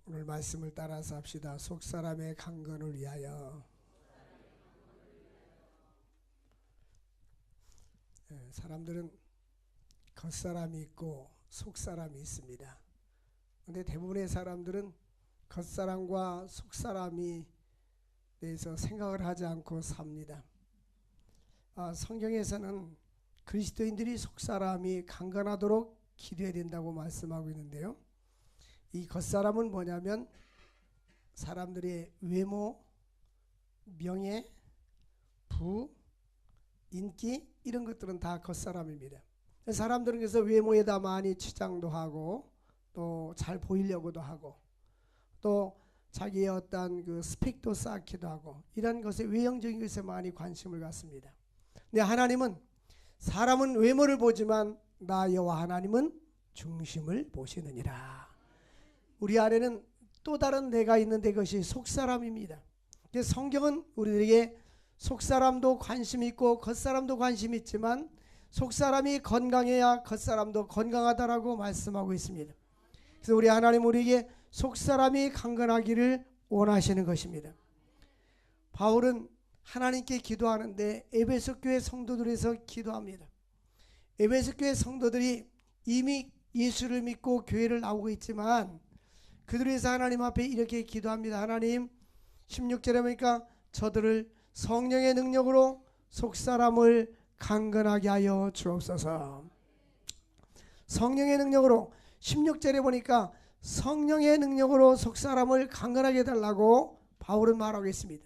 오늘 말씀을 따라서 합시다. 속사람의 강건을 위하여. 사람들은 겉사람이 있고 속사람이 있습니다. 그런데 대부분의 사람들은 겉사람과 속사람이 대해서 생각을 하지 않고 삽니다. 성경에서는 그리스도인들이 속사람이 강건하도록 기도해야 된다고 말씀하고 있는데요. 이 겉사람은 뭐냐면 사람들의 외모, 명예, 부, 인기 이런 것들은 다 겉사람입니다. 사람들은 그래서 외모에다 많이 치장도 하고 또 잘 보이려고도 하고 또 자기의 어떤 그 스펙도 쌓기도 하고 이런 것에 외형적인 것에 많이 관심을 갖습니다. 근데 하나님은 사람은 외모를 보지만 나 여호와 하나님은 중심을 보시느니라. 우리 안에는 또 다른 내가 있는데 그것이 속사람입니다. 성경은 우리에게 속사람도 관심 있고 겉사람도 관심 있지만 속사람이 건강해야 겉사람도 건강하다라고 말씀하고 있습니다. 그래서 우리 하나님 우리에게 속사람이 강건하기를 원하시는 것입니다. 바울은 하나님께 기도하는데 에베소 교회 성도들에서 기도합니다. 에베소 교회 성도들이 이미 예수를 믿고 교회를 나오고 있지만 그들에서 하나님 앞에 이렇게 기도합니다. 하나님 16절에 보니까 저들을 성령의 능력으로 속사람을 강건하게 하여 주옵소서. 성령의 능력으로 16절에 보니까 성령의 능력으로 속사람을 강건하게 해달라고 바울은 말하고 있습니다.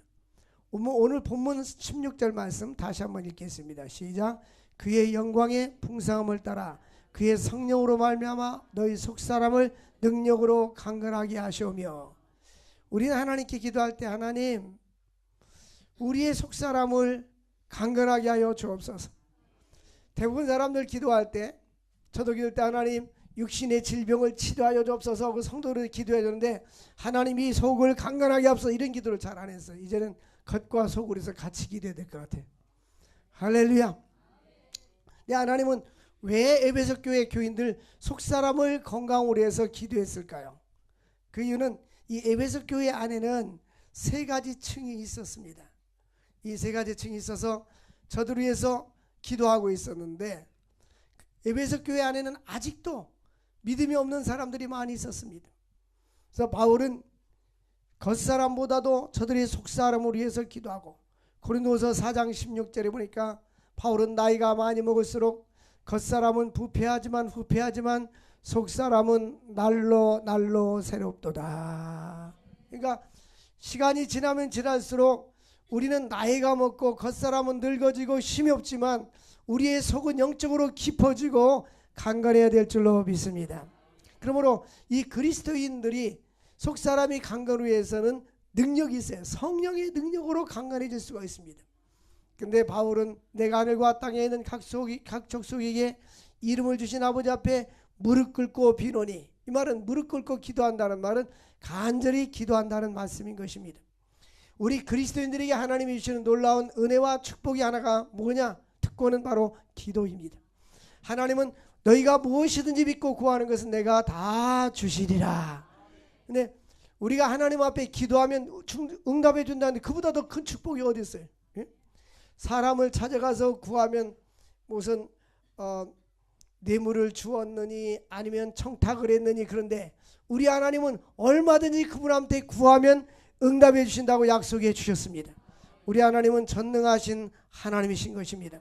오늘 본문 16절 말씀 다시 한번 읽겠습니다. 시작. 그의 영광의 풍성함을 따라 그의 성령으로 말미암아 너희 속사람을 능력으로 강건하게 하시오며. 우리는 하나님께 기도할 때 하나님 우리의 속사람을 강건하게 하여 주옵소서. 대부분 사람들 기도할 때 저도 기도할 때 하나님 육신의 질병을 치료하여 주옵소서 하고 성도를 기도해야 되는데 하나님이 속을 강건하게 하옵소서 이런 기도를 잘 안 했어요. 이제는 겉과 속으로 해서 같이 기도해야 될 것 같아요. 할렐루야. 네, 하나님은 왜 에베소 교회 교인들 속사람을 건강으로 해서 기도했을까요? 그 이유는 이 에베소 교회 안에는 세 가지 층이 있었습니다. 이 세 가지 층이 있어서 저들을 위해서 기도하고 있었는데 에베소 교회 안에는 아직도 믿음이 없는 사람들이 많이 있었습니다. 그래서 바울은 겉사람보다도 저들의 속사람을 위해서 기도하고 고린도서 4장 16절에 보니까 바울은 나이가 많이 먹을수록 겉사람은 부패하지만 속사람은 날로 새롭도다. 그러니까 시간이 지나면 지날수록 우리는 나이가 먹고 겉사람은 늙어지고 힘이 없지만 우리의 속은 영적으로 깊어지고 강건해야 될 줄로 믿습니다. 그러므로 이 그리스도인들이 속사람이 강건을 위해서는 능력이 있어요. 성령의 능력으로 강건해질 수가 있습니다. 근데 바울은 내가 하늘과 땅에 있는 각 족속에게 이름을 주신 아버지 앞에 무릎 꿇고 비노니. 이 말은 무릎 꿇고 기도한다는 말은 간절히 기도한다는 말씀인 것입니다. 우리 그리스도인들에게 하나님이 주시는 놀라운 은혜와 축복이 하나가 뭐냐? 특권은 바로 기도입니다. 하나님은 너희가 무엇이든지 믿고 구하는 것은 내가 다 주시리라. 근데 우리가 하나님 앞에 기도하면 응답해 준다는데 그보다 더 큰 축복이 어디 있어요? 사람을 찾아가서 구하면 무슨 뇌물을 주었느니 아니면 청탁을 했느니 그런데 우리 하나님은 얼마든지 그분한테 구하면 응답해 주신다고 약속해 주셨습니다. 우리 하나님은 전능하신 하나님이신 것입니다.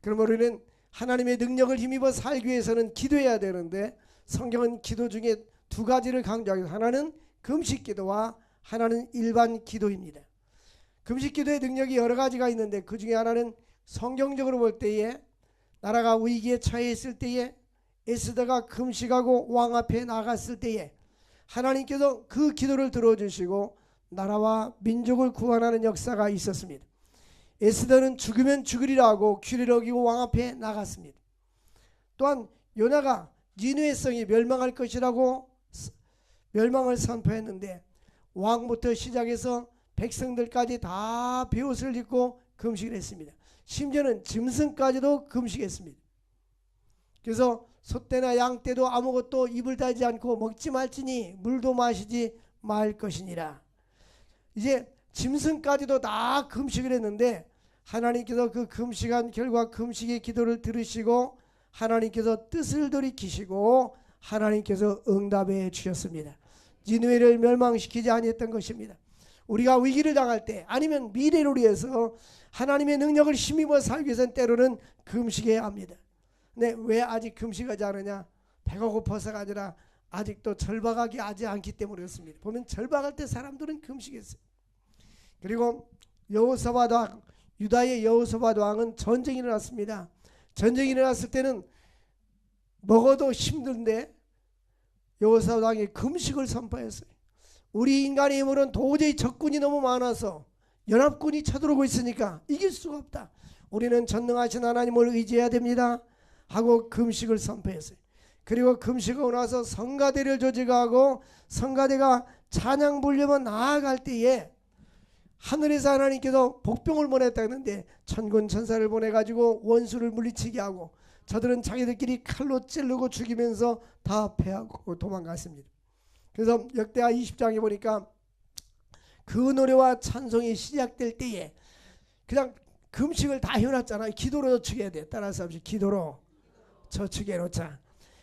그러므로 우리는 하나님의 능력을 힘입어 살기 위해서는 기도해야 되는데 성경은 기도 중에 두 가지를 강조하고 하나는 금식기도와 하나는 일반 기도입니다. 금식기도의 능력이 여러 가지가 있는데 그 중에 하나는 성경적으로 볼 때에 나라가 위기에 처해 있을 때에 에스더가 금식하고 왕 앞에 나갔을 때에 하나님께서 그 기도를 들어주시고 나라와 민족을 구원하는 역사가 있었습니다. 에스더는 죽으면 죽으리라고 귀를 어기고 왕 앞에 나갔습니다. 또한 요나가 니느웨 성이 멸망할 것이라고 멸망을 선포했는데 왕부터 시작해서 백성들까지 다 베옷을 입고 금식을 했습니다. 심지어는 짐승까지도 금식했습니다. 그래서 소떼나 양떼도 아무것도 입을 닫지 않고 먹지 말지니 물도 마시지 말 것이니라. 이제 짐승까지도 다 금식을 했는데 하나님께서 그 금식한 결과 금식의 기도를 들으시고 하나님께서 뜻을 돌이키시고 하나님께서 응답해 주셨습니다. 니느웨를 멸망시키지 아니했던 것입니다. 우리가 위기를 당할 때 아니면 미래를 위해서 하나님의 능력을 힘입어 살기 위해서는 때로는 금식해야 합니다. 근데 왜 아직 금식하지 않느냐? 배가 고파서가 아니라 아직도 절박하게 하지 않기 때문에 그렇습니다. 보면 절박할 때 사람들은 금식했어요. 그리고 여호사밧 왕, 유다의 여호사밧 왕은 전쟁이 일어났습니다. 전쟁이 일어났을 때는 먹어도 힘든데 여호사밧 왕이 금식을 선포했어요. 우리 인간의 힘으로는 도저히 적군이 너무 많아서 연합군이 쳐들어오고 있으니까 이길 수가 없다. 우리는 전능하신 하나님을 의지해야 됩니다 하고 금식을 선포했어요. 그리고 금식하고 나서 성가대를 조직하고 성가대가 찬양 부르려면 나아갈 때에 하늘에서 하나님께서 복병을 보냈다 했는데 천군 천사를 보내가지고 원수를 물리치게 하고 저들은 자기들끼리 칼로 찌르고 죽이면서 다 패하고 도망갔습니다. 그래서 역대하 20장에 보니까 그 노래와 찬송이 시작될 때에 그냥 금식을 다 해놨잖아요. 기도로 저축해야 돼. 따라서 없이 기도로 저축해 놓자.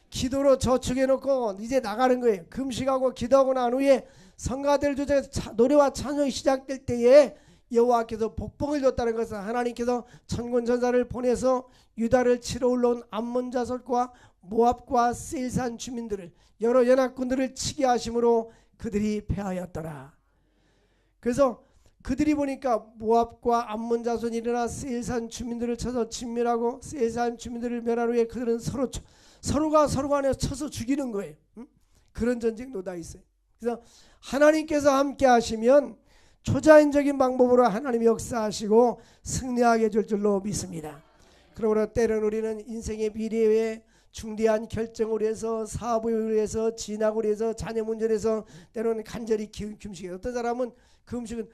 기도로 저축해 놓고 이제 나가는 거예요. 금식하고 기도하고 난 후에 성가대를 조직해 노래와 찬송이 시작될 때에 여호와께서 복봉을 줬다는 것은 하나님께서 천군 천사를 보내서 유다를 치러 올라온 암몬 자손과 모압과 세일산 주민들을 여러 연합군들을 치게 하심으로 그들이 패하였더라. 그래서 그들이 보니까 모압과 암몬 자손이 일어나 세일산 주민들을 쳐서 진멸하고 세일산 주민들을 멸한 후에 그들은 서로가 서로 간에 쳐서 죽이는 거예요. 그런 전쟁도 다 있어요. 그래서 하나님께서 함께 하시면 초자연적인 방법으로 하나님이 역사하시고 승리하게 줄 줄로 믿습니다. 그러므로 때로는 우리는 인생의 미래에 중대한 결정을 해서 사업을 해서 진학을 해서 자녀 문제를 해서 때로는 간절히 금식해요. 어떤 사람은 금식은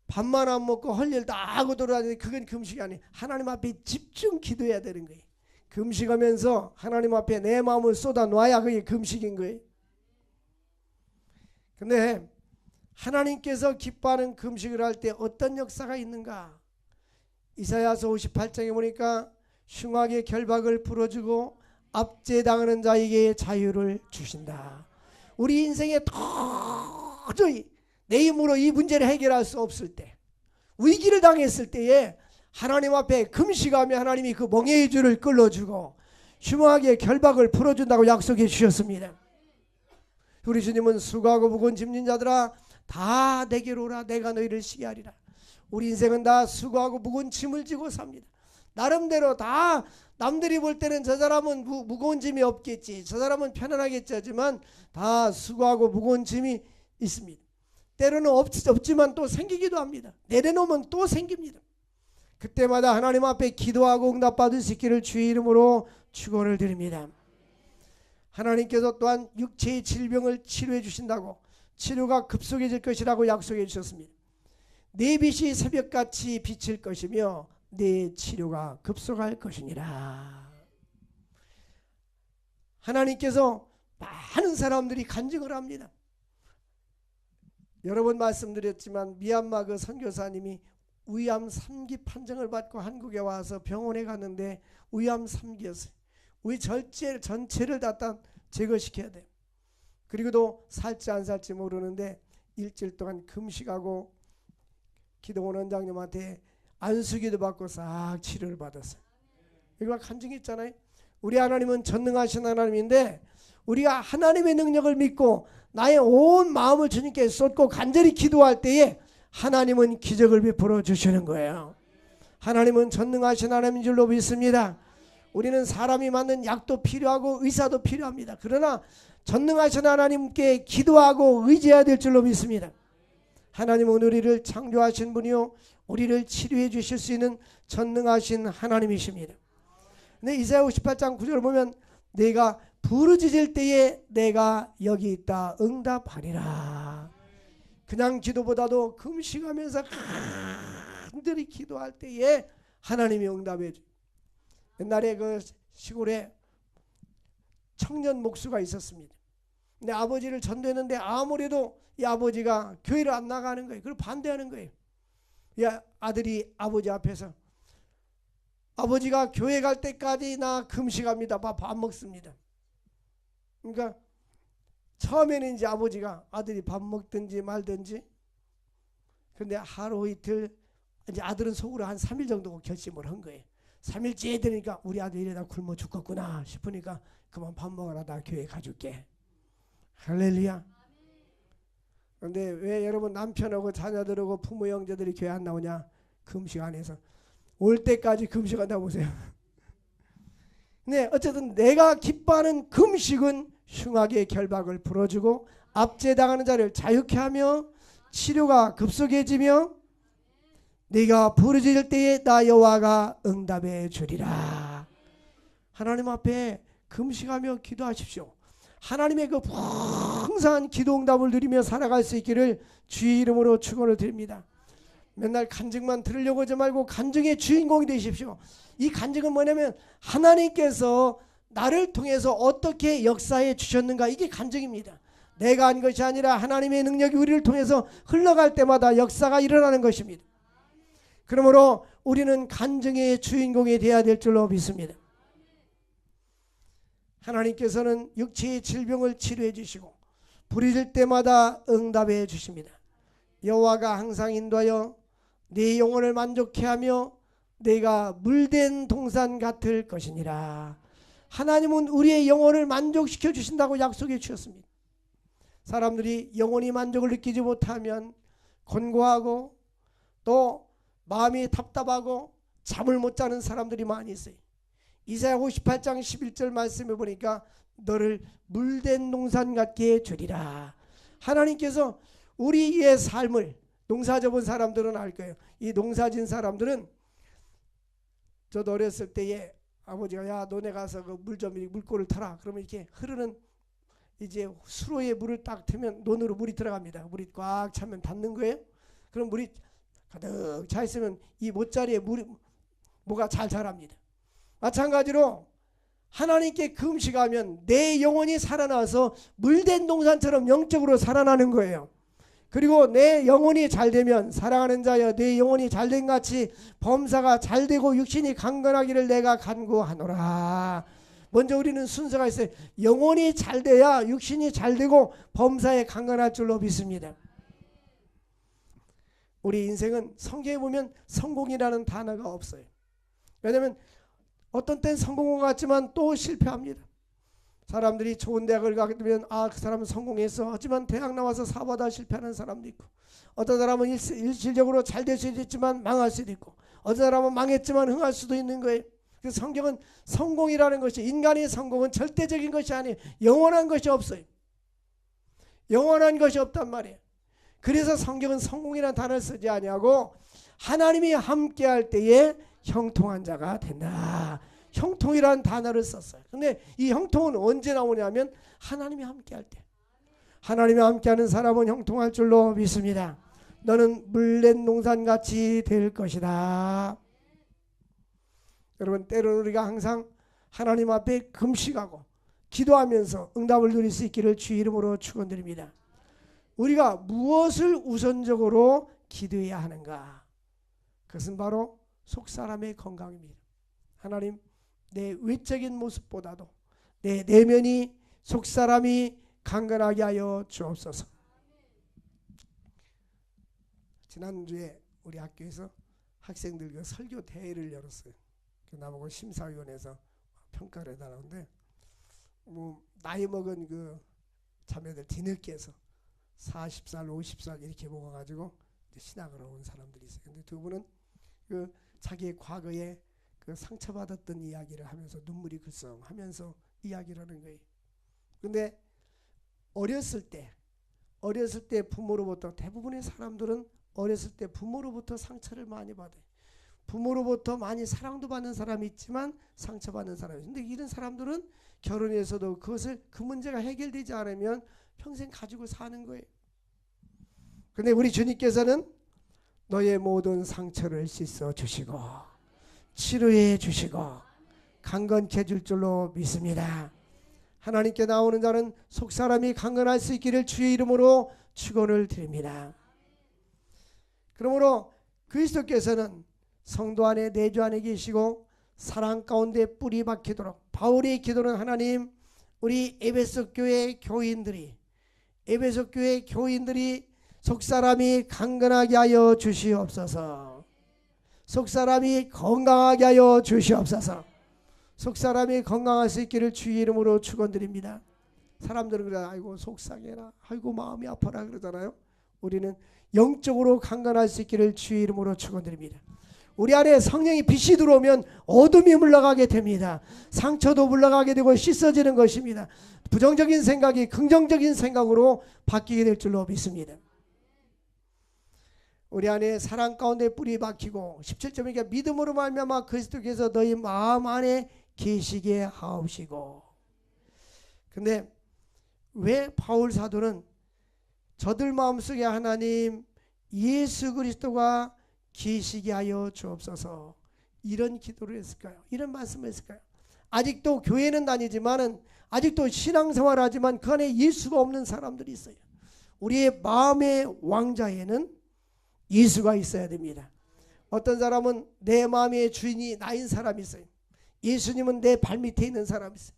밥만 안 먹고 할 일 다 하고 돌아다니는데 그건 금식이 아니에요. 하나님 앞에 집중 기도해야 되는 거예요. 금식하면서 하나님 앞에 내 마음을 쏟아 놔야 그게 금식인 거예요. 근데 하나님께서 기뻐하는 금식을 할 때 어떤 역사가 있는가? 이사야서 58장에 보니까 흉악의 결박을 풀어주고 압제당하는 자에게 자유를 주신다. 우리 인생에 도저히 내 힘으로 이 문제를 해결할 수 없을 때, 위기를 당했을 때에 하나님 앞에 금식하며 하나님이 그 멍에의 줄을 끌어주고 흉악의 결박을 풀어준다고 약속해 주셨습니다. 우리 주님은 수고하고 무거운 짐진 자들아 다 내게로 오라 내가 너희를 쉬게 하리라. 우리 인생은 다 수고하고 무거운 짐을 지고 삽니다. 나름대로 다 남들이 볼 때는 저 사람은 무거운 짐이 없겠지, 저 사람은 편안하겠지 하지만 다 수고하고 무거운 짐이 있습니다. 때로는 없지만 또 생기기도 합니다. 내려놓으면 또 생깁니다. 그때마다 하나님 앞에 기도하고 응답받을 수 있기를 주의 이름으로 축원을 드립니다. 하나님께서 또한 육체의 질병을 치료해 주신다고, 치료가 급속해질 것이라고 약속해 주셨습니다. 내 빛이 새벽같이 비칠 것이며 내 치료가 급속할 것이니라. 하나님께서 많은 사람들이 간증을 합니다. 여러 번 말씀드렸지만 미얀마 그 선교사님이 위암 3기 판정을 받고 한국에 와서 병원에 갔는데 위암 3기였어요. 위 전체를 다 제거시켜야 돼요. 그리고도 살지 안 살지 모르는데 일주일 동안 금식하고 기도원 원장님한테 안수기도 받고 싹 치료를 받았어요. 이거 간증이 있잖아요. 우리 하나님은 전능하신 하나님인데 우리가 하나님의 능력을 믿고 나의 온 마음을 주님께 쏟고 간절히 기도할 때에 하나님은 기적을 베풀어 주시는 거예요. 하나님은 전능하신 하나님인 줄로 믿습니다. 우리는 사람이 맞는 약도 필요하고 의사도 필요합니다. 그러나 전능하신 하나님께 기도하고 의지해야 될 줄로 믿습니다. 하나님은 우리를 창조하신 분이요 우리를 치료해 주실 수 있는 전능하신 하나님이십니다. 근데 이사야 58장 9절을 보면 내가 부르짖을 때에 내가 여기 있다 응답하리라. 그냥 기도보다도 금식하면서 간절히 기도할 때에 하나님이 응답해 줘요. 옛날에 그 시골에 청년 목수가 있었습니다. 근데 아버지를 전도했는데 아무래도 이 아버지가 교회를 안 나가는 거예요. 그걸 반대하는 거예요. 이 아들이 아버지 앞에서 아버지가 교회 갈 때까지 나 금식합니다. 밥 안 먹습니다. 그러니까 처음에는 이제 아버지가 아들이 밥 먹든지 말든지, 근데 하루 이틀 이제 아들은 속으로 한 3일 정도 결심을 한 거예요. 3일째 되니까 우리 아들이 이러다 굶어 죽겠구나 싶으니까 그만 밥 먹어라, 나 교회 가줄게. 할렐루야. 그런데 왜 여러분 남편하고 자녀들하고 부모 형제들이 교회 안 나오냐? 금식 안 해서. 올 때까지 금식한다고 보세요. 근데 어쨌든 내가 기뻐하는 금식은 흉악의 결박을 풀어주고 압제당하는 자를 자유케 하며 치료가 급속해지며 네가 부르짖을 때에 나 여호와가 응답해 주리라. 하나님 앞에 금식하며 기도하십시오. 하나님의 그 풍성한 기도 응답을 누리며 살아갈 수 있기를 주의 이름으로 축원을 드립니다. 맨날 간증만 들으려고 하지 말고 간증의 주인공이 되십시오. 이 간증은 뭐냐면 하나님께서 나를 통해서 어떻게 역사해 주셨는가, 이게 간증입니다. 내가 한 것이 아니라 하나님의 능력이 우리를 통해서 흘러갈 때마다 역사가 일어나는 것입니다. 그러므로 우리는 간증의 주인공이 되어야 될 줄로 믿습니다. 하나님께서는 육체의 질병을 치료해 주시고 부르짖을 때마다 응답해 주십니다. 여호와가 항상 인도하여 네 영혼을 만족케 하며 내가 물된 동산 같을 것이니라. 하나님은 우리의 영혼을 만족시켜 주신다고 약속해 주셨습니다. 사람들이 영혼이 만족을 느끼지 못하면 곤고하고 또 마음이 답답하고 잠을 못 자는 사람들이 많이 있어요. 이사야 58장 11절 말씀해 보니까 너를 물된 농산 같게 주리라. 하나님께서 우리의 삶을, 농사 접은 사람들은 알 거예요. 이 농사 진 사람들은, 저도 어렸을 때에 아버지가 야 너네 가서 그 물 좀 물고를 타라. 그러면 이렇게 흐르는 이제 수로에 물을 딱 트면 논으로 물이 들어갑니다. 물이 꽉 차면 닿는 거예요. 그럼 물이 가득 차 있으면 이 못자리에 물이 뭐가 잘 자랍니다. 마찬가지로 하나님께 금식하면 내 영혼이 살아나서 물된 동산처럼 영적으로 살아나는 거예요. 그리고 내 영혼이 잘되면 사랑하는 자여 내 영혼이 잘된 같이 범사가 잘되고 육신이 강건하기를 내가 간구하노라. 먼저 우리는 순서가 있어요. 영혼이 잘돼야 육신이 잘되고 범사에 강건할 줄로 믿습니다. 우리 인생은 성경에 보면 성공이라는 단어가 없어요. 왜냐하면 어떤 땐 성공한 것 같지만 또 실패합니다. 사람들이 좋은 대학을 가게 되면 그 사람은 성공했어. 하지만 대학 나와서 사업하다 실패하는 사람도 있고, 어떤 사람은 일시적으로 잘 될 수도 있지만 망할 수도 있고, 어떤 사람은 망했지만 흥할 수도 있는 거예요. 그래서 성경은 성공이라는 것이, 인간의 성공은 절대적인 것이 아니에요. 영원한 것이 없어요. 영원한 것이 없단 말이에요. 그래서 성경은 성공이라는 단어를 쓰지 아니하고 하나님이 함께할 때에 형통한 자가 된다. 형통이라는 단어를 썼어요. 근데 이 형통은 언제 나오냐면 하나님이 함께할 때. 하나님이 함께하는 사람은 형통할 줄로 믿습니다. 너는 물된 농산같이 될 것이다. 여러분, 때로는 우리가 항상 하나님 앞에 금식하고 기도하면서 응답을 누릴 수 있기를 주의 이름으로 축원드립니다. 우리가 무엇을 우선적으로 기도해야 하는가? 그것은 바로 속사람의 건강입니다. 하나님, 내 외적인 모습보다도 내 내면이 속사람이 강건하게 하여 주옵소서. 지난주에 우리 학교에서 학생들 그 설교 대회를 열었어요. 나보고 심사위원회에서 평가를 해달라는데, 나이 먹은 그 자매들 뒤늦게 해서 40살, 50살 이렇게 먹어가지고 신학으로 온 사람들이 있어요. 근데 두 분은 그 자기의 과거에 그 상처받았던 이야기를 하면서 눈물이 글썽하면서 이야기를 하는 거예요. 근데 어렸을 때 부모로부터, 대부분의 사람들은 어렸을 때 부모로부터 상처를 많이 받아요. 부모로부터 많이 사랑도 받는 사람이 있지만 상처받는 사람이 있어요. 근데 이런 사람들은 결혼해서도 그 문제가 해결되지 않으면 평생 가지고 사는 거예요. 근데 우리 주님께서는 너의 모든 상처를 씻어 주시고 치료해 주시고 강건케 해줄 줄로 믿습니다. 하나님께 나오는 자는 속사람이 강건할 수 있기를 주의 이름으로 축원을 드립니다. 그러므로 그리스도께서는 성도 안에 내주 안에 계시고 사랑 가운데 뿌리 박히도록 바울의 기도는 하나님 우리 에베소 교회 교인들이 속사람이 강건하게 하여 주시옵소서. 속사람이 건강하게 하여 주시옵소서. 속사람이 건강할 수 있기를 주의 이름으로 축원드립니다. 사람들은 그래 아이고 속상해라 아이고 마음이 아파라 그러잖아요. 우리는 영적으로 강건할 수 있기를 주의 이름으로 축원드립니다. 우리 안에 성령이 빛이 들어오면 어둠이 물러가게 됩니다. 상처도 물러가게 되고 씻어지는 것입니다. 부정적인 생각이 긍정적인 생각으로 바뀌게 될 줄로 믿습니다. 우리 안에 사랑 가운데 뿌리 박히고 17절이니까 믿음으로 말미암아 그리스도께서 너희 마음 안에 계시게 하옵시고. 근데 왜 바울 사도는 저들 마음속에 하나님 예수 그리스도가 계시게 하여 주옵소서 이런 기도를 했을까요? 이런 말씀을 했을까요? 아직도 교회는 다니지만은 아직도 신앙생활을 하지만 그 안에 예수가 없는 사람들이 있어요. 우리의 마음의 왕자에는 예수가 있어야 됩니다. 어떤 사람은 내 마음의 주인이 나인 사람이 있어요. 예수님은 내 발밑에 있는 사람이 있어요.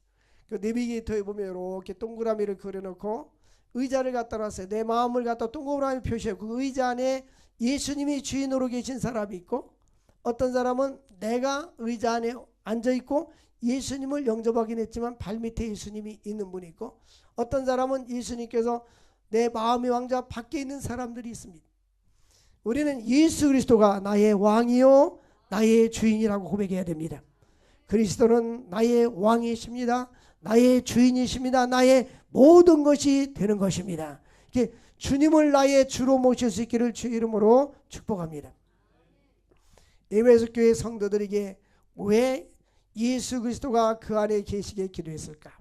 그 내비게이터에 보면 이렇게 동그라미를 그려놓고 의자를 갖다 놨어요. 내 마음을 갖다 동그라미 표시해요. 그 의자 안에 예수님이 주인으로 계신 사람이 있고, 어떤 사람은 내가 의자 안에 앉아있고 예수님을 영접하긴 했지만 발밑에 예수님이 있는 분이 있고, 어떤 사람은 예수님께서 내 마음의 왕자 밖에 있는 사람들이 있습니다. 우리는 예수 그리스도가 나의 왕이요 나의 주인이라고 고백해야 됩니다. 그리스도는 나의 왕이십니다. 나의 주인이십니다. 나의 모든 것이 되는 것입니다. 이렇게 주님을 나의 주로 모실 수 있기를 주의 이름으로 축복합니다. 에베소 교회 성도들에게 왜 예수 그리스도가 그 안에 계시게 기도했을까?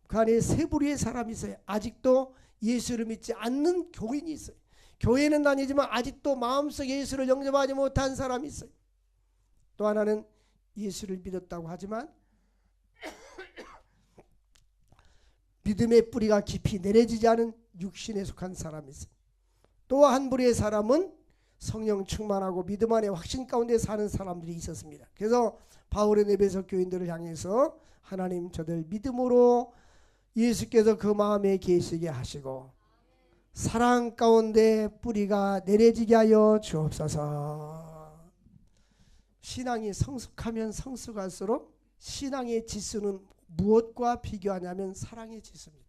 그 안에 세 부류의 사람이 있어요. 아직도 예수를 믿지 않는 교인이 있어요. 교회는 다니지만 아직도 마음속에 예수를 영접하지 못한 사람이 있어요. 또 하나는 예수를 믿었다고 하지만 믿음의 뿌리가 깊이 내려지지 않은 육신에 속한 사람이 있어요. 또 한 부류의 사람은 성령 충만하고 믿음 안에 확신 가운데 사는 사람들이 있었습니다. 그래서 바울은 에베소 교인들을 향해서 하나님 저들 믿음으로 예수께서 그 마음에 계시게 하시고 사랑 가운데 뿌리가 내려지게 하여 주옵소서. 신앙이 성숙하면 성숙할수록 신앙의 지수는 무엇과 비교하냐면 사랑의 지수입니다.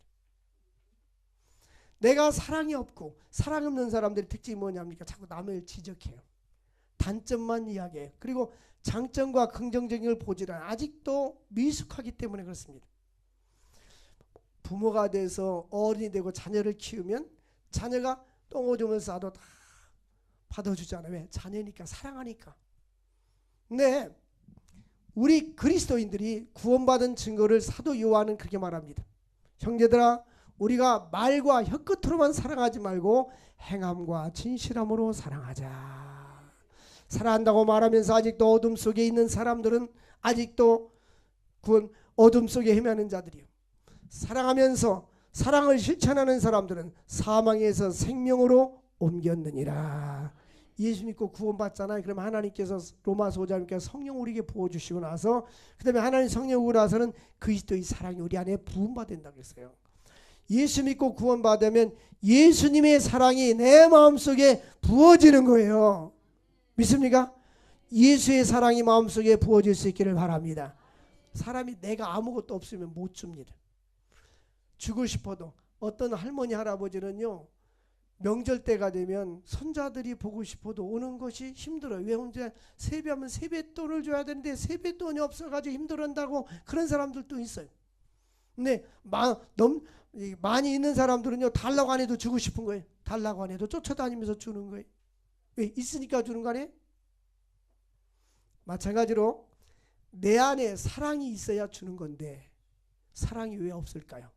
내가 사랑이 없고 사랑 없는 사람들의 특징이 뭐냐니까 자꾸 남을 지적해요. 단점만 이야기해요. 그리고 장점과 긍정적인 걸 보지 않아요. 아직도 미숙하기 때문에 그렇습니다. 부모가 돼서 어른이 되고 자녀를 키우면 자녀가 똥오줌을 싸도 다 받아주잖아요. 왜? 자녀니까, 사랑하니까. 근데 우리 그리스도인들이 구원받은 증거를 사도 요한은 그렇게 말합니다. 형제들아, 우리가 말과 혀끝으로만 사랑하지 말고 행함과 진실함으로 사랑하자. 사랑한다고 말하면서 아직도 어둠 속에 있는 사람들은 아직도 어둠 속에 헤매는 자들이요. 사랑하면서 사랑을 실천하는 사람들은 사망에서 생명으로 옮겼느니라. 예수 믿고 구원받잖아요. 그러면 하나님께서 로마서 5장에 성령 우리에게 부어주시고 나서 그 다음에 하나님 성령 오고 나서는 그리스도의 사랑이 우리 안에 부음받는다고 했어요. 예수 믿고 구원받으면 예수님의 사랑이 내 마음속에 부어지는 거예요. 믿습니까? 예수의 사랑이 마음속에 부어질 수 있기를 바랍니다. 사람이 내가 아무것도 없으면 못 줍니다. 주고 싶어도 어떤 할머니 할아버지는요, 명절 때가 되면 손자들이 보고 싶어도 오는 것이 힘들어요. 왜? 혼자 세배하면 세뱃돈을 줘야 되는데 세뱃돈이 없어가지고 힘들어한다고 그런 사람들도 있어요. 근데 많이 있는 사람들은요, 달라고 안 해도 주고 싶은 거예요. 달라고 안 해도 쫓아다니면서 주는 거예요. 왜? 있으니까 주는 거 아니에요? 마찬가지로 내 안에 사랑이 있어야 주는 건데 사랑이 왜 없을까요?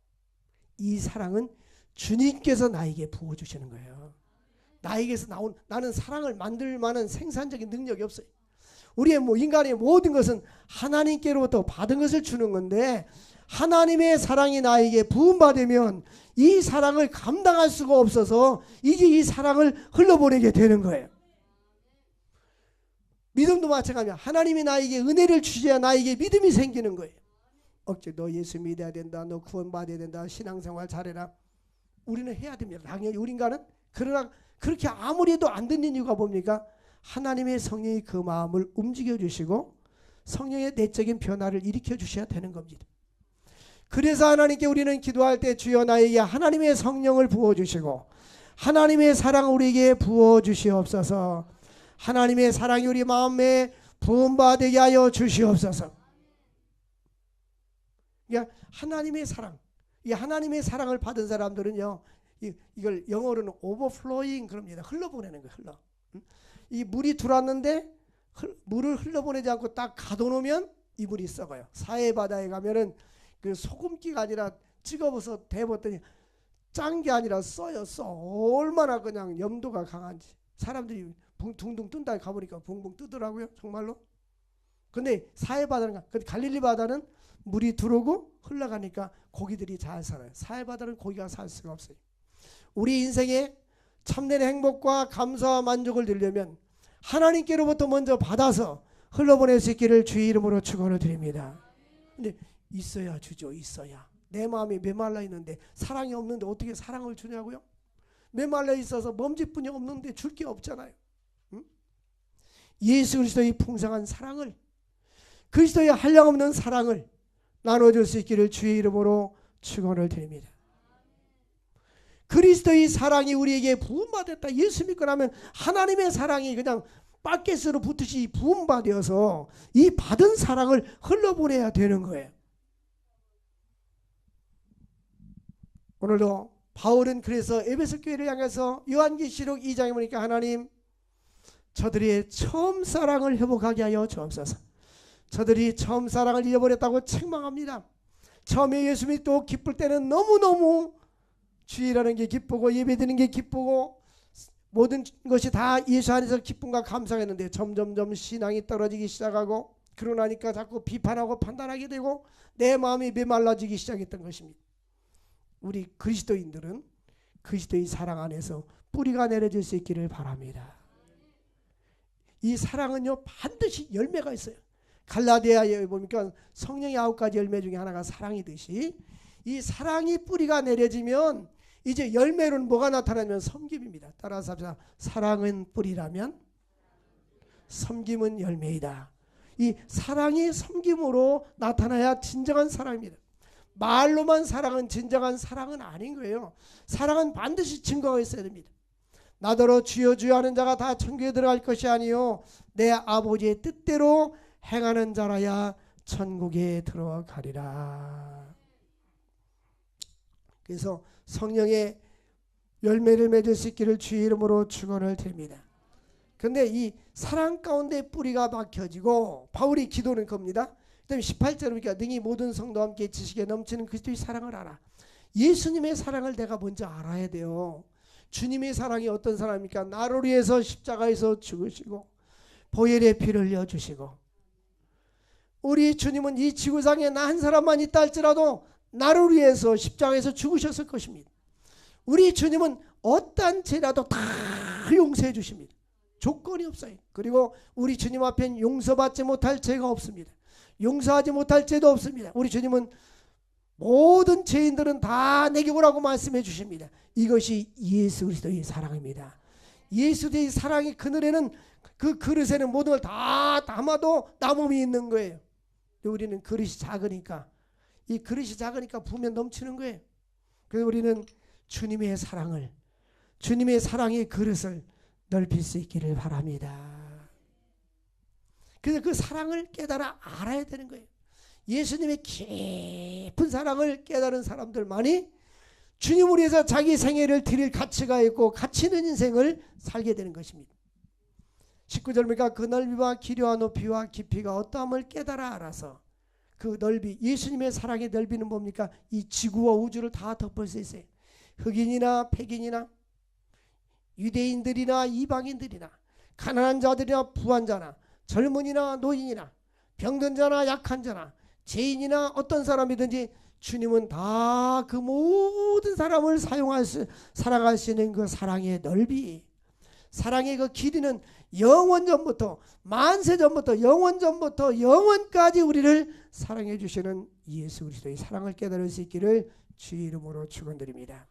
이 사랑은 주님께서 나에게 부어주시는 거예요. 나에게서 나온, 나는 사랑을 만들 만한 생산적인 능력이 없어요. 우리의 인간의 모든 것은 하나님께로부터 받은 것을 주는 건데 하나님의 사랑이 나에게 부음받으면 이 사랑을 감당할 수가 없어서 이제 이 사랑을 흘러보내게 되는 거예요. 믿음도 마찬가지야. 하나님이 나에게 은혜를 주셔야 나에게 믿음이 생기는 거예요. 억지 너 예수 믿어야 된다, 너 구원받아야 된다, 신앙생활 잘해라. 우리는 해야 됩니다. 당연히 우린가는. 그러나 그렇게 아무리 해도 안 듣는 이유가 뭡니까? 하나님의 성령이 그 마음을 움직여 주시고 성령의 내적인 변화를 일으켜 주셔야 되는 겁니다. 그래서 하나님께 우리는 기도할 때 주여 나에게 하나님의 성령을 부어주시고 하나님의 사랑을 우리에게 부어주시옵소서. 하나님의 사랑이 우리 마음에 부음받게 하여 주시옵소서. 그러니까 하나님의 사랑, 이 하나님의 사랑을 받은 사람들은요, 이걸 영어로는 overflowing 그럽니다. 흘러보내는 거예요. 흘러. 이 물이 들어왔는데 물을 흘러보내지 않고 딱 가둬놓으면 이 물이 썩어요. 사해바다에 가면은 그 소금기가 아니라 찍어서 대봤더니 짠 게 아니라 써요. 얼마나 그냥 염도가 강한지. 사람들이 둥둥 뜬다 가보니까 붕붕 뜨더라고요. 정말로. 근데 사해바다는, 갈릴리 바다는 물이 들어오고 흘러가니까 고기들이 잘 살아요. 사해바다는 고기가 살 수가 없어요. 우리 인생에 참된 행복과 감사와 만족을 누리려면 하나님께로부터 먼저 받아서 흘러보낼 수 있기를 주의 이름으로 축원을 드립니다. 근데 있어야 주죠. 있어야. 내 마음이 메말라 있는데 사랑이 없는데 어떻게 사랑을 주냐고요? 메말라 있어서 먼지뿐이 없는데 줄 게 없잖아요. 응? 예수 그리스도의 풍성한 사랑을, 그리스도의 한량없는 사랑을 나눠줄 수 있기를 주의 이름으로 축원을 드립니다. 그리스도의 사랑이 우리에게 부음받았다. 예수 믿고 나면 하나님의 사랑이 그냥 바켓으로 붙듯이 부음받아서 이 받은 사랑을 흘러보내야 되는 거예요. 오늘도 바울은 그래서 에베소 교회를 향해서 요한계시록 2장에 보니까 하나님 저들의 처음 사랑을 회복하게 하여 주옵소서. 저들이 처음 사랑을 잃어버렸다고 책망합니다. 처음에 예수 믿고 기쁠 때는 너무너무 주일하는 게 기쁘고 예배드리는 게 기쁘고 모든 것이 다 예수 안에서 기쁨과 감사했는데 점점점 신앙이 떨어지기 시작하고 그러나니까 자꾸 비판하고 판단하게 되고 내 마음이 메말라지기 시작했던 것입니다. 우리 그리스도인들은 그리스도의 사랑 안에서 뿌리가 내려질 수 있기를 바랍니다. 이 사랑은요 반드시 열매가 있어요. 갈라디아에 보니까 성령의 9가지 열매 중에 하나가 사랑이듯이 이 사랑이 뿌리가 내려지면 이제 열매로는 뭐가 나타나면 섬김입니다. 따라서 합시다. 사랑은 뿌리라면 섬김은 열매이다. 이 사랑이 섬김으로 나타나야 진정한 사랑입니다. 말로만 사랑은 진정한 사랑은 아닌 거예요. 사랑은 반드시 증거가 있어야 됩니다. 나더러 주여 주여 하는 자가 다 천국에 들어갈 것이 아니요 내 아버지의 뜻대로 행하는 자라야 천국에 들어가리라. 그래서 성령의 열매를 맺을 수 있기를 주의 이름으로 축원을 드립니다. 그런데 이 사랑 가운데 뿌리가 박혀지고 바울이 기도는 겁니다. 그다음에 18절에 보니까 능히 모든 성도와 함께 지식에 넘치는 그리스도의 사랑을 알아. 예수님의 사랑을 내가 먼저 알아야 돼요. 주님의 사랑이 어떤 사랑입니까? 나를 위해서 십자가에서 죽으시고 보혈의 피를 흘려주시고, 우리 주님은 이 지구상에 나 한 사람만 있다 할지라도 나를 위해서 십자가에서 죽으셨을 것입니다. 우리 주님은 어떠한 죄라도 다 용서해 주십니다. 조건이 없어요. 그리고 우리 주님 앞엔 용서받지 못할 죄가 없습니다. 용서하지 못할 죄도 없습니다. 우리 주님은 모든 죄인들은 다 내게 오라고 말씀해 주십니다. 이것이 예수 그리스도의 사랑입니다. 예수 그리스도의 사랑의 그늘에는, 그 그릇에는 모든 걸 다 담아도 남음이 있는 거예요. 우리는 그릇이 작으니까, 이 그릇이 작으니까 부으면 넘치는 거예요. 그래서 우리는 주님의 사랑을, 주님의 사랑의 그릇을 넓힐 수 있기를 바랍니다. 그래서 그 사랑을 깨달아 알아야 되는 거예요. 예수님의 깊은 사랑을 깨달은 사람들만이 주님을 위해서 자기 생애를 드릴 가치가 있고 가치 있는 인생을 살게 되는 것입니다. 19절 보니까 그 넓이와 길이와 높이와 깊이가 어떠함을 깨달아 알아서, 그 넓이, 예수님의 사랑의 넓이는 뭡니까? 이 지구와 우주를 다 덮을 수 있어요. 흑인이나 백인이나 유대인들이나 이방인들이나 가난한 자들이나 부한 자나 젊은이나 노인이나 병든 자나 약한 자나 죄인이나 어떤 사람이든지 주님은 다 그 모든 사람을 살아갈 수 있는 그 사랑의 넓이, 사랑의 그 길이는 영원전부터, 만세전부터, 영원전부터 영원까지 우리를 사랑해 주시는 예수 그리스도의 사랑을 깨달을 수 있기를 주의 이름으로 축원드립니다.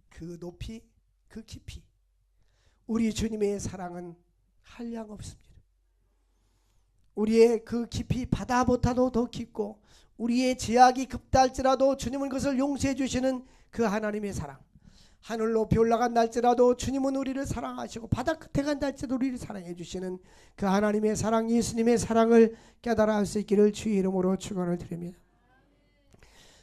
그 높이, 그 깊이, 우리 주님의 사랑은 한량 없습니다. 우리의 그 깊이 바다보다도 더 깊고, 우리의 제약이 급달지라도 주님은 그것을 용서해 주시는 그 하나님의 사랑, 하늘 높이 올라간 날지라도 주님은 우리를 사랑하시고 바다 끝에 간 날지라도 우리를 사랑해 주시는 그 하나님의 사랑, 예수님의 사랑을 깨달아 할 수 있기를 주의 이름으로 축원을 드립니다.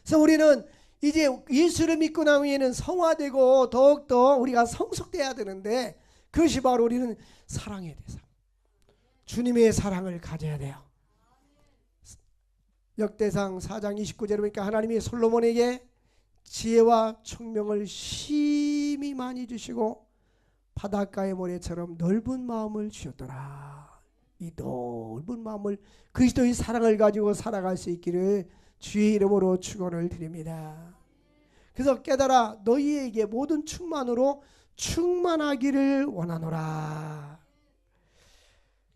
그래서 우리는 이제 예수를 믿고 난 후에는 성화되고 더욱더 우리가 성숙돼야 되는데, 그것이 바로 우리는 사랑의 대상, 주님의 사랑을 가져야 돼요. 역대상 4장 29절에 보니까 하나님이 솔로몬에게 지혜와 총명을 심히 많이 주시고 바닷가의 모래처럼 넓은 마음을 주셨더라. 이 넓은 마음을, 그리스도의 사랑을 가지고 살아갈 수 있기를 주의 이름으로 축원을 드립니다. 그래서 깨달아 너희에게 모든 충만으로 충만하기를 원하노라.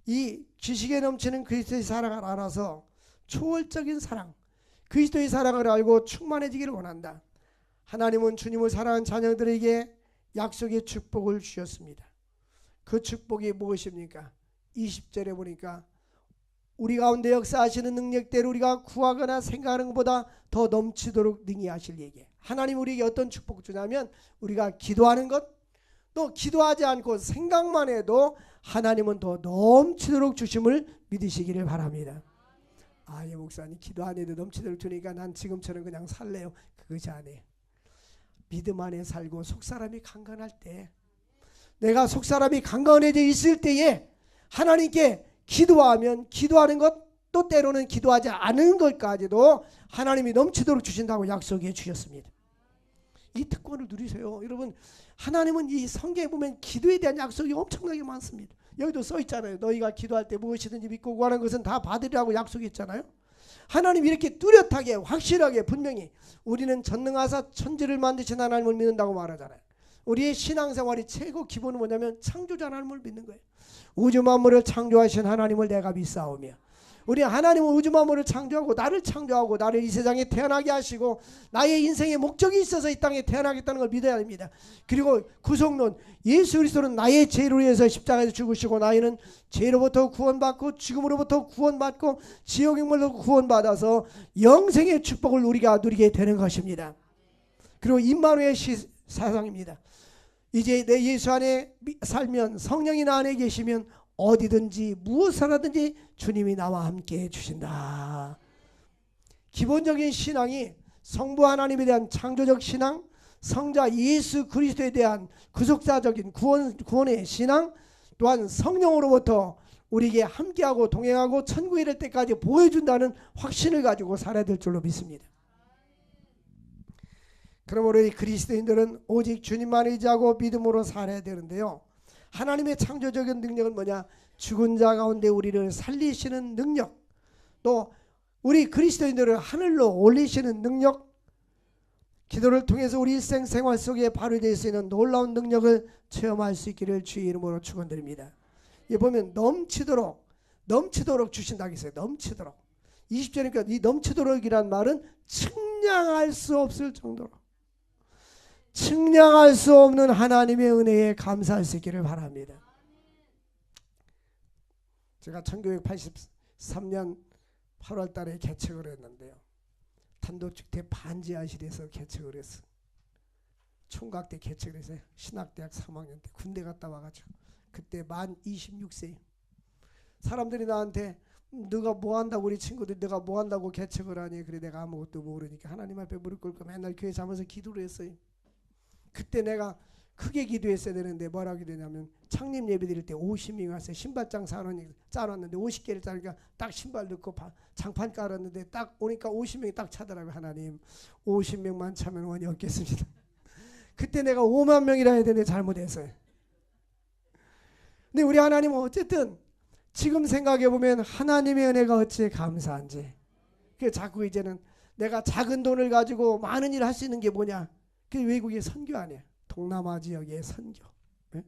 이 지식에 넘치는 그리스도의 사랑을 알아서 초월적인 사랑, 그리스도의 사랑을 알고 충만해지기를 원한다. 하나님은 주님을 사랑하는 자녀들에게 약속의 축복을 주셨습니다. 그 축복이 무엇입니까? 20절에 보니까 우리 가운데 역사하시는 능력대로 우리가 구하거나 생각하는 것보다 더 넘치도록 능히 하실 얘기. 하나님 우리에게 어떤 축복을 주냐면, 우리가 기도하는 것, 또 기도하지 않고 생각만 해도 하나님은 더 넘치도록 주심을 믿으시기를 바랍니다. 예 목사님 기도 안 해도 넘치도록 주니까 난 지금처럼 그냥 살래요. 그것이 아니에요. 믿음 안에 살고 속사람이 강건할 때, 내가 속사람이 강건해져 있을 때에 하나님께 기도하면 기도하는 것, 또 때로는 기도하지 않은 것까지도 하나님이 넘치도록 주신다고 약속해 주셨습니다. 이 특권을 누리세요. 여러분, 하나님은 이 성경에 보면 기도에 대한 약속이 엄청나게 많습니다. 여기도 써 있잖아요. 너희가 기도할 때 무엇이든지 믿고 구하는 것은 다 받으리라고 약속했잖아요. 하나님이 이렇게 뚜렷하게 확실하게 분명히 우리는 전능하사 천지를 만드신 하나님을 믿는다고 말하잖아요. 우리의 신앙생활이 최고 기본은 뭐냐면 창조자 하나님을 믿는 거예요. 우주 만물을 창조하신 하나님을 내가 믿사오며, 우리 하나님은 우주 만물을 창조하고 나를 이 세상에 태어나게 하시고 나의 인생의 목적이 있어서 이 땅에 태어나겠다는 걸 믿어야 합니다. 그리고 구속론, 예수 그리스도는 나의 죄를 위해서 십자가에서 죽으시고 나이는 죄로부터 구원받고 죽음으로부터 구원받고 지옥의 물로 구원받아서 영생의 축복을 우리가 누리게 되는 것입니다. 그리고 임마누엘 사상입니다. 이제 내 예수 안에 살면, 성령이 나 안에 계시면 어디든지 무엇을 하든지 주님이 나와 함께 해주신다. 기본적인 신앙이 성부 하나님에 대한 창조적 신앙, 성자 예수 그리스도에 대한 구속사적인 구원의 신앙, 또한 성령으로부터 우리에게 함께하고 동행하고 천국에 이를 때까지 보여준다는 확신을 가지고 살아야 될 줄로 믿습니다. 그러므로 우리 그리스도인들은 오직 주님만 의지하고 믿음으로 살아야 되는데요. 하나님의 창조적인 능력은 뭐냐? 죽은 자 가운데 우리를 살리시는 능력, 또 우리 그리스도인들을 하늘로 올리시는 능력, 기도를 통해서 우리 일생 생활 속에 발휘될 수 있는 놀라운 능력을 체험할 수 있기를 주의 이름으로 축원드립니다. 이 보면 넘치도록 주신다고 했어요. 넘치도록. 20절이니까 이 넘치도록이란 말은 측량할 수 없을 정도로, 측량할 수 없는 하나님의 은혜에 감사할 수 있기를 바랍니다. 제가 1983년 8월 달에 개척을 했는데요. 단독주택 반지하실에서 개척을 했어요. 총각 때 개척을 했어요. 신학대학 3학년 때 군대 갔다 와가지고 그때 만 26세. 사람들이 나한테 너가 뭐 한다고, 우리 친구들 너가 뭐 한다고 개척을 하니? 그래 내가 아무것도 모르니까 하나님 앞에 무릎 꿇고 맨날 교회 자면서 기도를 했어요. 그때 내가 크게 기도했어야 되는데 뭐라 기도했냐면, 창립 예배 드릴 때 50명이 왔어요. 신발장 짜놨는데 50개를 짜니까 딱 신발 넣고 장판 깔았는데 딱 오니까 50명이 딱 차더라고요. 하나님 50명만 차면 원이 없겠습니다. 그때 내가 5만 명이라 해야 되는데 잘못했어요. 근데 우리 하나님은 어쨌든 지금 생각해 보면 하나님의 은혜가 어찌 감사한지. 그 자꾸 이제는 내가 작은 돈을 가지고 많은 일을 할 수 있는 게 뭐냐? 그 외국의 선교 아니에요. 동남아 지역의 선교. 네?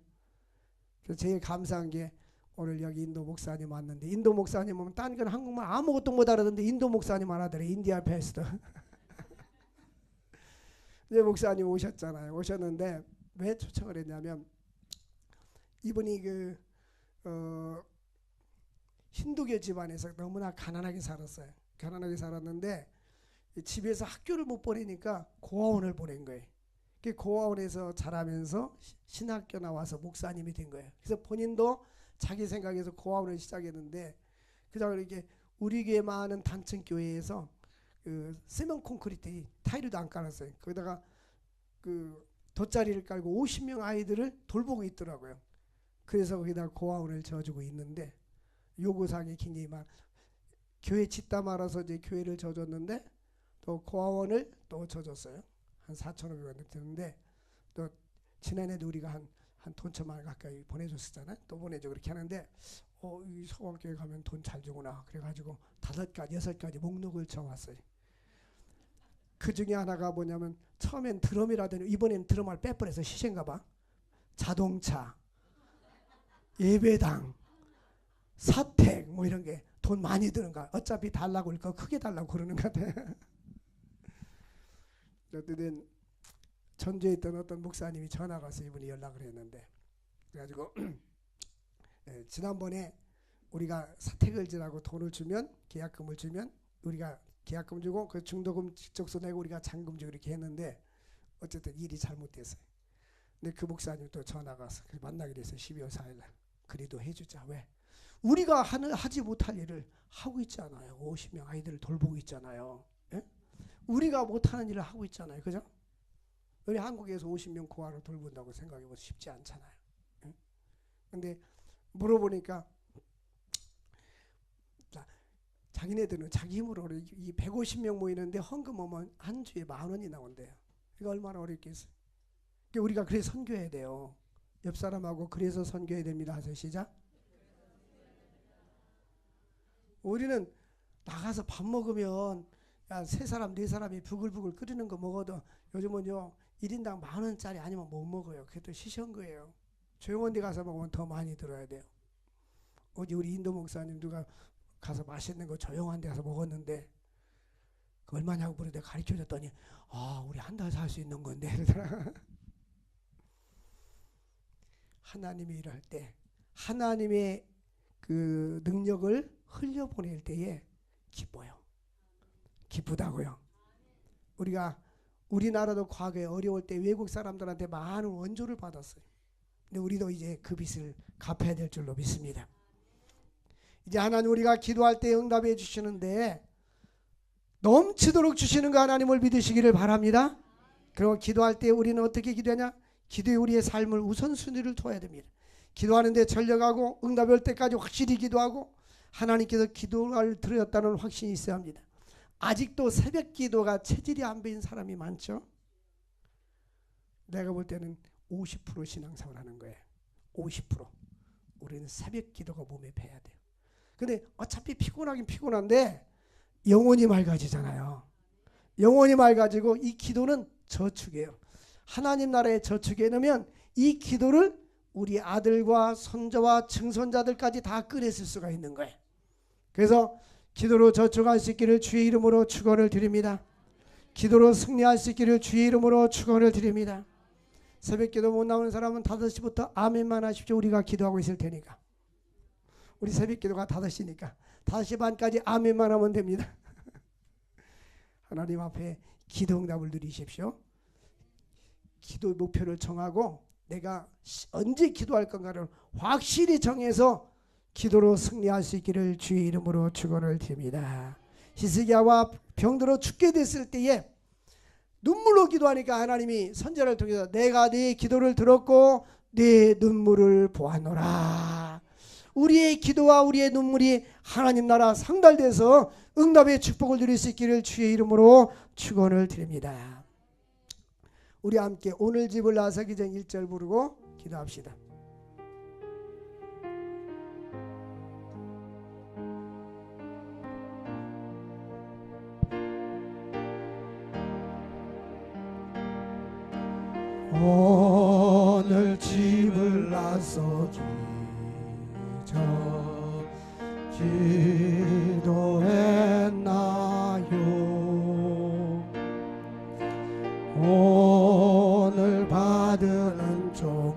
그래서 제일 감사한 게 오늘 여기 인도 목사님 왔는데, 인도 목사님은 딴 건 한국말 아무것도 못 알아듣는데 인도 목사님 알아들어요. 인디아 패스터. 이제 목사님 오셨잖아요. 오셨는데 왜 초청을 했냐면 이분이 힌두교 집안에서 너무나 가난하게 살았어요. 가난하게 살았는데 집에서 학교를 못 보내니까 고아원을 보낸 거예요. 그 고아원에서 자라면서 신학교 나와서 목사님이 된 거예요. 그래서 본인도 자기 생각에서 고아원을 시작했는데, 그다음에 이렇게 우리 교회 많은 단층 교회에서 그 세면 콘크리트 타일도 안 깔았어요. 거기다가 그 돗자리를 깔고 50명 아이들을 돌보고 있더라고요. 그래서 거기다 고아원을 져주고 있는데 요구사항이 굉장히 많. 교회 짓다 말아서 이제 교회를 져줬는데 또 고아원을 또 져줬어요. 한 4,500원 드는데 또 지난해도 우리가 한 돈 1,000만 원 가까이 보내줬었잖아요. 또 보내줘 그렇게 하는데 이 서강교회 가면 돈 잘 주구나. 그래가지고 5가지 6가지 목록을 정왔어요. 그 중에 하나가 뭐냐면 처음엔 드럼이라더니 이번엔 드럼을 빼버려서 시세인가 봐. 자동차, 예배당, 사택 뭐 이런 게 돈 많이 드는가. 어차피 달라고 할 거 크게 달라고 그러는 것 같아. 어쨌든 전주에 있던 어떤 목사님이 전화가 와서 이분이 연락을 했는데, 그래가지고 지난번에 우리가 사택을 지라고 돈을 주면, 계약금을 주면 우리가 계약금 주고 그 중도금 직접 내고 우리가 잔금 주고 이렇게 했는데 어쨌든 일이 잘못됐어요. 근데 그 목사님 또 전화가 와서 만나기로 했어요. 12월 4일 그래도 해주자. 왜? 우리가 하지 못할 일을 하고 있잖아요. 50명 아이들을 돌보고 있잖아요. 예? 우리가 못하는 일을 하고 있잖아요. 그죠? 우리 한국에서 50명 고아를 돌본다고 생각해보면 쉽지 않잖아요. 예? 근데 물어보니까 자기네들은 자기 힘으로 이 150명 모이는데 헌금 오면 한 주에 10,000원이 나온대요. 이거 얼마나 어렵겠어요. 우리가 그래서 선교해야 돼요. 옆 사람하고 그래서 선교해야 됩니다 하세요. 시작. 우리는 나가서 밥 먹으면 야, 3사람 4사람이 부글부글 끓이는 거 먹어도 요즘은요 1인당 10,000원짜리 아니면 못 먹어요. 그게 또 시시한 거예요. 조용한 데 가서 먹으면 더 많이 들어야 돼요. 어제 우리 인도 목사님 누가 가서 맛있는 거 조용한 데 가서 먹었는데 그 얼마냐고 물어서 가르쳐줬더니 우리 한 달 살 수 있는 건데 하나님이 일할 때 하나님의 그 능력을 흘려보낼 때에 기뻐요. 기쁘다고요. 우리나라도 과거에 어려울 때 외국 사람들한테 많은 원조를 받았어요. 근데 우리도 이제 그 빚을 갚아야 될 줄로 믿습니다. 이제 하나님 우리가 기도할 때 응답해 주시는데 넘치도록 주시는 그 하나님을 믿으시기를 바랍니다. 그리고 기도할 때 우리는 어떻게 기도하냐? 기도에 우리의 삶을 우선순위를 둬야 됩니다. 기도하는데 전력하고 응답이 올 때까지 확실히 기도하고 하나님께서 기도를 들으셨다는 확신이 있어야 합니다. 아직도 새벽 기도가 체질이 안 배인 사람이 많죠. 내가 볼 때는 50% 신앙생활 하는 거예요. 50%. 우리는 새벽 기도가 몸에 배야 돼요. 근데 어차피 피곤하긴 피곤한데 영혼이 맑아지잖아요. 영혼이 맑아지고 이 기도는 저축이에요. 하나님 나라의 저축에 넣으면 이 기도를 우리 아들과 손자와 증손자들까지 다 끌어쓸 수가 있는 거예요. 그래서 기도로 저축할 수 있기를 주의 이름으로 축원을 드립니다. 기도로 승리할 수 있기를 주의 이름으로 축원을 드립니다. 새벽 기도 못 나오는 사람은 5시부터 아멘만 하십시오. 우리가 기도하고 있을 테니까. 우리 새벽 기도가 5시니까 5시 반까지 아멘만 하면 됩니다. 하나님 앞에 기도 응답을 누리십시오. 기도 목표를 정하고 내가 언제 기도할 건가를 확실히 정해서 기도로 승리할 수 있기를 주의 이름으로 축원을 드립니다. 히스기야와 병들어 죽게 됐을 때에 눈물로 기도하니까 하나님이 선지자를 통해서 내가 네 기도를 들었고 네 눈물을 보았노라. 우리의 기도와 우리의 눈물이 하나님 나라 상달돼서 응답의 축복을 누릴 수 있기를 주의 이름으로 축원을 드립니다. 우리 함께 오늘 집을 나서기 전 1절 부르고 기도합시다. 오늘 집을 나서기 전 기도했나요? 오늘 받은 종이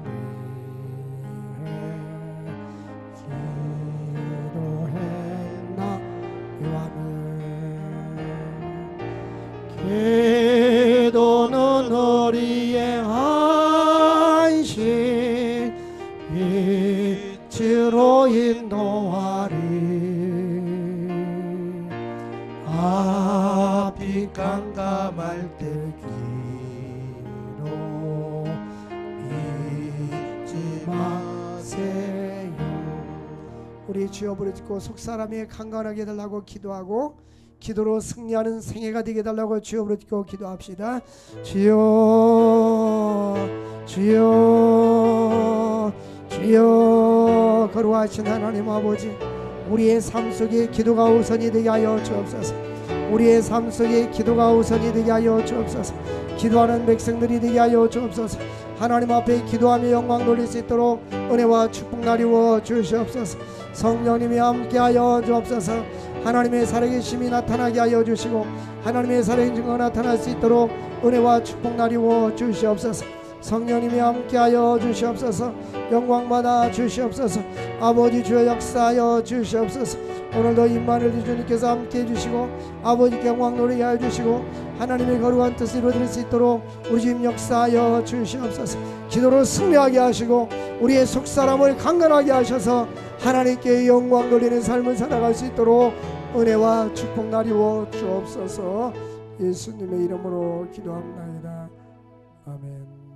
기도는 우리의 안식 빛으로 인도하리. 앞이 깜깜할 때 기도 잊지 마세요. 우리 주여 부르짖고 속사람이 강건하게 해달라고 기도하고 기도로 승리하는 생애가 되게 해달라고 주여 부르짖고 기도합시다. 주여 주여 주여. 거룩하신 하나님 아버지, 우리의 삶 속에 기도가 우선이 되게 하여 주옵소서. 우리의 삶 속에 기도가 우선이 되게 하여 주옵소서. 기도하는 백성들이 되게 하여 주옵소서. 하나님 앞에 기도하며 영광 돌릴 수 있도록 은혜와 축복 나리워 주시옵소서. 성령님이 함께하여 주옵소서. 하나님의 살아계심이 나타나게 하여 주시고 하나님의 살아계신 증거가 나타날 수 있도록 은혜와 축복 나리워 주시옵소서. 성령님이 함께하여 주시옵소서. 영광받아 주시옵소서. 아버지 주여 역사하여 주시옵소서. 오늘도 임마누엘 주님께서 함께해 주시고 아버지께 영광 돌리게 하여 주시고 하나님의 거룩한 뜻을 이루어질 수 있도록 우리 주님 역사하여 주시옵소서. 기도로 승리하게 하시고 우리의 속사람을 강건하게 하셔서 하나님께 영광 돌리는 삶을 살아갈 수 있도록 은혜와 축복 나리워 주옵소서. 예수님의 이름으로 기도합니다. 아멘.